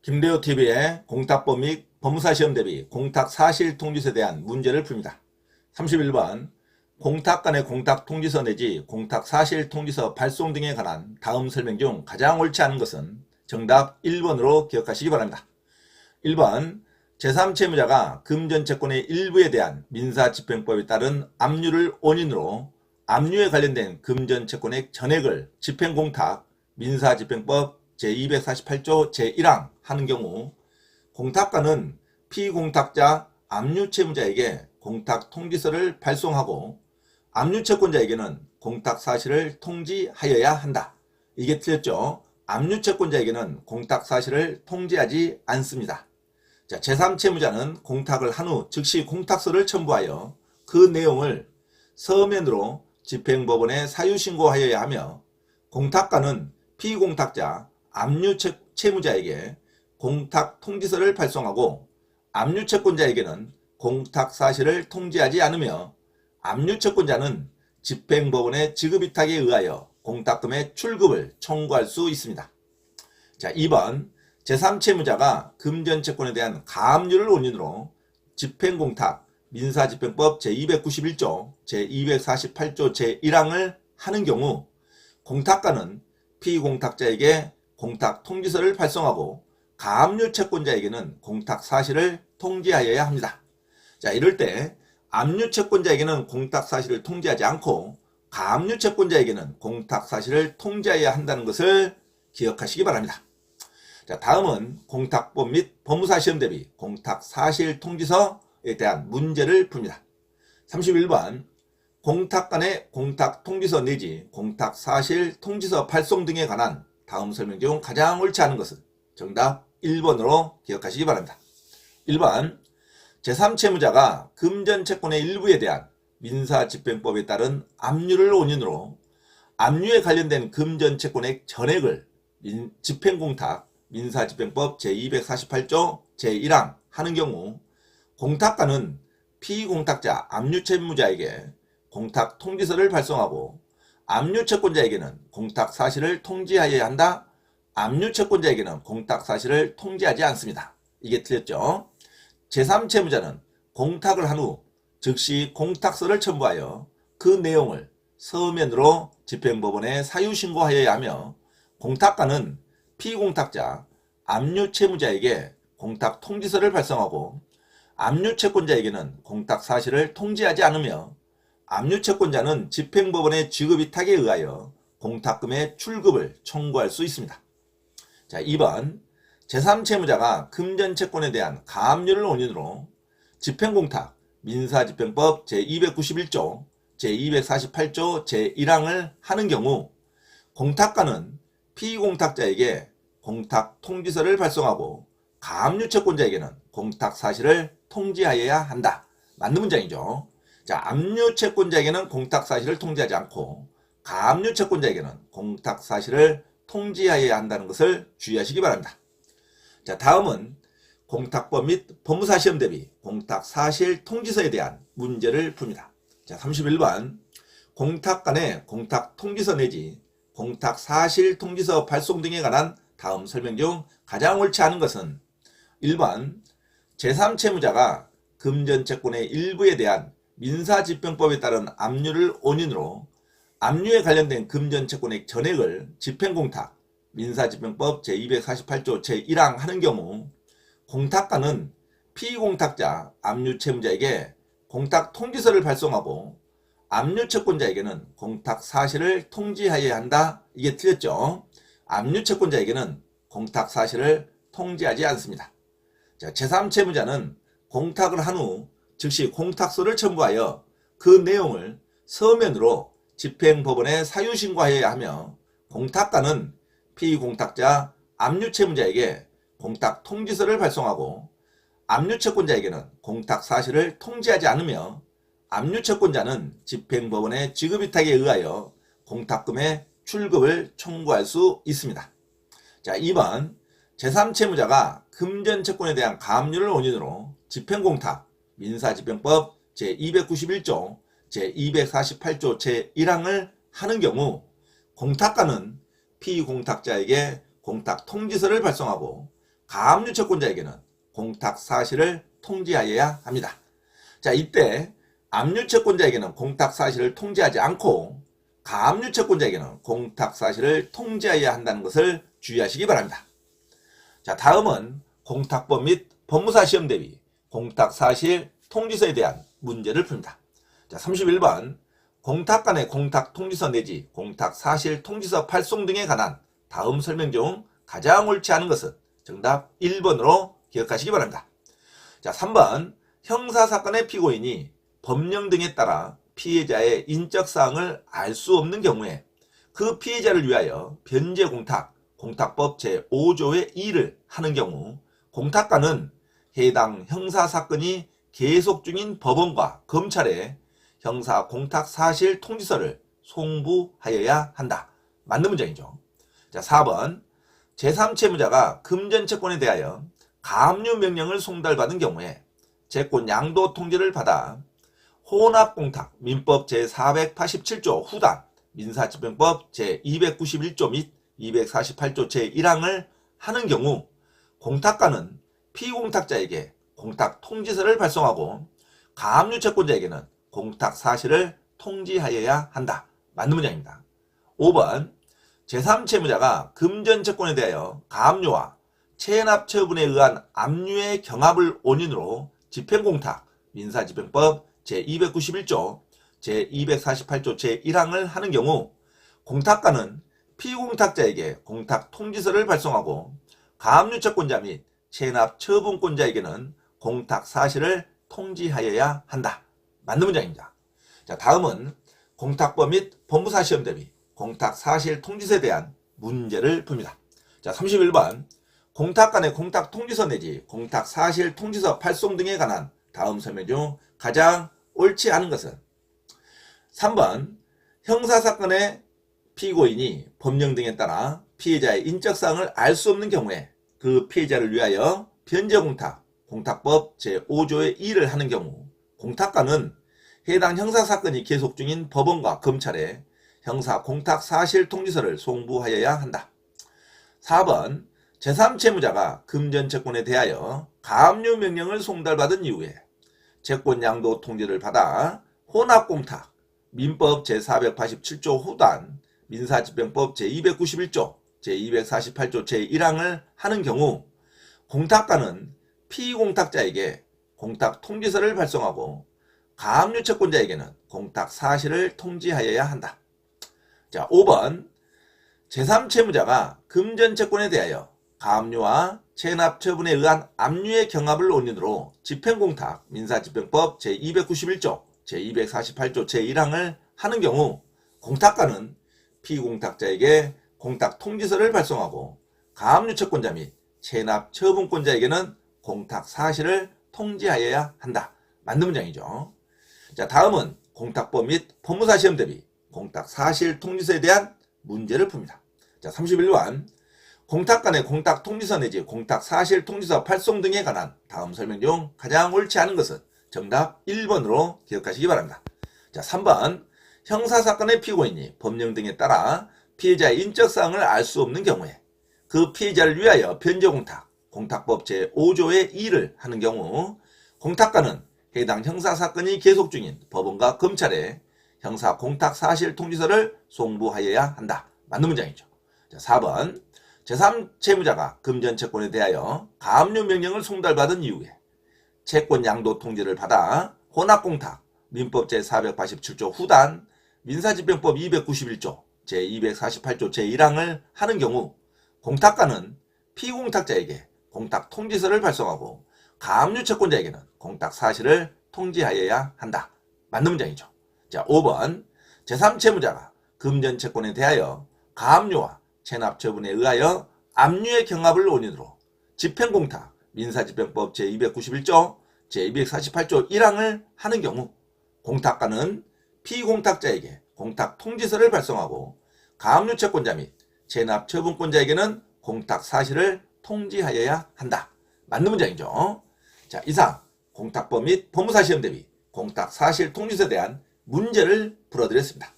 김대호TV의 공탁법 및 법무사시험 대비 공탁사실통지서에 대한 문제를 풉니다. 31번 공탁 간의 공탁통지서 내지 공탁사실통지서 발송 등에 관한 다음 설명 중 가장 옳지 않은 것은 정답 1번으로 기억하시기 바랍니다. 1번 제3채무자가 금전채권의 일부에 대한 민사집행법에 따른 압류를 원인으로 압류에 관련된 금전채권액 전액을 집행공탁 민사집행법 제248조 제1항 하는 경우 공탁관은 피공탁자 압류채무자에게 공탁통지서를 발송하고 압류채권자에게는 공탁사실을 통지하여야 한다. 이게 틀렸죠? 압류채권자에게는 공탁사실을 통지하지 않습니다. 자, 제3채무자는 공탁을 한 후 즉시 공탁서를 첨부하여 그 내용을 서면으로 집행법원에 사유신고하여야 하며 공탁관은 피공탁자 압류채무자에게 공탁통지서를 발송하고 압류채권자에게는 공탁사실을 통지하지 않으며 압류채권자는 집행법원의 지급위탁에 의하여 공탁금의 출급을 청구할 수 있습니다. 자, 2번 제3채무자가 금전채권에 대한 가압류를 원인으로 집행공탁 민사집행법 제291조 제248조 제1항을 하는 경우 공탁관은 피공탁자에게 공탁통지서를 발송하고 가압류채권자에게는 공탁사실을 통지하여야 합니다. 자, 이럴 때 압류채권자에게는 공탁사실을 통지하지 않고 가압류채권자에게는 공탁사실을 통지하여야 한다는 것을 기억하시기 바랍니다. 자, 다음은 공탁법 및 법무사시험 대비 공탁사실통지서에 대한 문제를 풉니다. 31번 공탁 간의 공탁통지서 내지 공탁사실통지서 발송 등에 관한 다음 설명 중 가장 옳지 않은 것은 정답 1번으로 기억하시기 바랍니다. 1번 제3채무자가 금전채권의 일부에 대한 민사집행법에 따른 압류를 원인으로 압류에 관련된 금전채권액 전액을 집행공탁 민사집행법 제248조 제1항 하는 경우 공탁관은 피공탁자 압류채무자에게 공탁통지서를 발송하고 압류채권자에게는 공탁사실을 통지하여야 한다. 압류채권자에게는 공탁사실을 통지하지 않습니다. 이게 틀렸죠? 제3채무자는 공탁을 한 후 즉시 공탁서를 첨부하여 그 내용을 서면으로 집행법원에 사유신고하여야 하며 공탁관은 피공탁자 압류채무자에게 공탁통지서를 발송하고 압류채권자에게는 공탁사실을 통지하지 않으며 압류채권자는 집행법원의 지급위탁에 의하여 공탁금의 출급을 청구할 수 있습니다. 자, 2번 제3채무자가 금전채권에 대한 가압류를 원인으로 집행공탁 민사집행법 제291조 제248조 제1항을 하는 경우 공탁관은 피공탁자에게 공탁통지서를 발송하고 가압류채권자에게는 공탁사실을 통지하여야 한다. 맞는 문장이죠. 자, 압류채권자에게는 공탁사실을 통지하지 않고 가압류채권자에게는 공탁사실을 통지하여야 한다는 것을 주의하시기 바랍니다. 자, 다음은 공탁법 및 법무사시험 대비 공탁사실통지서에 대한 문제를 풉니다. 자, 31번 공탁 간의 공탁통지서 내지 공탁사실통지서 발송 등에 관한 다음 설명 중 가장 옳지 않은 것은 1번 제3채무자가 금전채권의 일부에 대한 민사집행법에 따른 압류를 원인으로 압류에 관련된 금전채권액 전액을 집행공탁 민사집행법 제248조 제1항 하는 경우 공탁관은 피공탁자 압류채무자에게 공탁통지서를 발송하고 압류채권자에게는 공탁사실을 통지하여야 한다. 이게 틀렸죠? 압류채권자에게는 공탁사실을 통지하지 않습니다. 자, 제3채무자는 공탁을 한 후 즉시 공탁서를 첨부하여 그 내용을 서면으로 집행법원에 사유신고하여야 하며 공탁관은 피공탁자 압류채무자에게 공탁통지서를 발송하고 압류채권자에게는 공탁사실을 통지하지 않으며 압류채권자는 집행법원의 지급위탁에 의하여 공탁금의 출급을 청구할 수 있습니다. 자, 2번 제3채무자가 금전채권에 대한 가압류를 원인으로 집행공탁 민사집행법 제291조 제248조 제1항을 하는 경우 공탁관은 피공탁자에게 공탁통지서를 발송하고 가압류 채권자에게는 공탁 사실을 통지하여야 합니다. 자, 이때 압류 채권자에게는 공탁 사실을 통지하지 않고 가압류 채권자에게는 공탁 사실을 통지하여야 한다는 것을 주의하시기 바랍니다. 자, 다음은 공탁법 및 법무사 시험 대비 공탁 사실 통지서에 대한 문제를 풉니다. 자, 31번 공탁 간의 공탁 통지서 내지 공탁 사실 통지서 발송 등에 관한 다음 설명 중 가장 옳지 않은 것은 정답 1번으로 기억하시기 바랍니다. 자, 3번 형사사건의 피고인이 법령 등에 따라 피해자의 인적사항을 알 수 없는 경우에 그 피해자를 위하여 변제공탁, 공탁법 제5조의 2를 하는 경우 공탁관은 해당 형사사건이 계속 중인 법원과 검찰에 형사 공탁 사실 통지서를 송부하여야 한다. 맞는 문장이죠. 자, 4번 제3채무자가 금전채권에 대하여 가압류 명령을 송달받은 경우에 채권 양도 통지를 받아 혼합공탁 민법 제487조 후단 민사집행법 제291조 및 248조 제1항을 하는 경우 공탁관은 피공탁자에게 공탁 통지서를 발송하고 가압류 채권자에게는 공탁 사실을 통지하여야 한다. 맞는 문장입니다. 5번 제3채무자가 금전채권에 대하여 가압류와 체납 처분에 의한 압류의 경합을 원인으로 집행공탁 민사집행법 제291조 제248조 제1항을 하는 경우 공탁관은 피공탁자에게 공탁 통지서를 발송하고 가압류 채권자 및 체납 처분권자에게는 공탁 사실을 통지하여야 한다. 맞는 문장입니다. 자, 다음은 공탁법 및 법무사 시험 대비 공탁 사실 통지서에 대한 문제를 풉니다. 자, 31번 공탁 간의 공탁 통지서 내지 공탁 사실 통지서 발송 등에 관한 다음 설명 중 가장 옳지 않은 것은 3번 형사사건의 피고인이 법령 등에 따라 피해자의 인적사항을 알 수 없는 경우에 그 피해자를 위하여 변제공탁, 공탁법 제5조의 2를 하는 경우 공탁관은 해당 형사사건이 계속 중인 법원과 검찰에 형사 공탁 사실 통지서를 송부하여야 한다. 4번 제3채무자가 금전채권에 대하여 가압류 명령을 송달받은 이후에 채권 양도 통지를 받아 혼합공탁 민법 제487조 후단 민사집행법 제291조 제248조 제1항을 하는 경우 공탁관은 피공탁자에게 공탁 통지서를 발송하고 가압류 채권자에게는 공탁 사실을 통지하여야 한다. 자, 5번 제3채무자가 금전채권에 대하여 가압류와 체납 처분에 의한 압류의 경합을 원인으로 집행공탁 민사집행법 제291조 제248조 제1항을 하는 경우 공탁관은 피공탁자에게 공탁 통지서를 발송하고 가압류 채권자 및 체납 처분권자에게는 공탁 사실을 통지하여야 한다. 맞는 문장이죠. 자, 다음은 공탁법 및 법무사 시험 대비 공탁 사실 통지서에 대한 문제를 풉니다. 자, 31번 공탁 간의 공탁 통지서 내지 공탁 사실 통지서 발송 등에 관한 다음 설명 중 가장 옳지 않은 것은 정답 1번으로 기억하시기 바랍니다. 자, 3번 형사사건의 피고인이 법령 등에 따라 피해자의 인적사항을 알 수 없는 경우에 그 피해자를 위하여 변제공탁, 공탁법 제5조의 2를 하는 경우 공탁관은 해당 형사사건이 계속 중인 법원과 검찰에 형사 공탁 사실 통지서를 송부하여야 한다. 맞는 문장이죠. 자, 4번 제3채무자가 금전채권에 대하여 가압류 명령을 송달받은 이후에 채권 양도 통지를 받아 혼합공탁 민법 제487조 후단 민사집행법 291조 제248조 제1항을 하는 경우 공탁관은 피공탁자에게 공탁 통지서를 발송하고 가압류 채권자에게는 공탁 사실을 통지하여야 한다. 맞는 문장이죠. 자, 5번 제3채무자가 금전채권에 대하여 가압류와 체납 처분에 의하여 압류의 경합을 원인으로 집행공탁 민사집행법 제291조 제248조 1항을 하는 경우 공탁관은 피공탁자에게 공탁 통지서를 발송하고 가압류 채권자 및 체납 처분권자에게는 공탁 사실을 통지하여야 한다. 맞는 문장이죠. 자, 이상 공탁법 및 법무사 시험 대비 공탁 사실 통지서에 대한 문제를 풀어드렸습니다.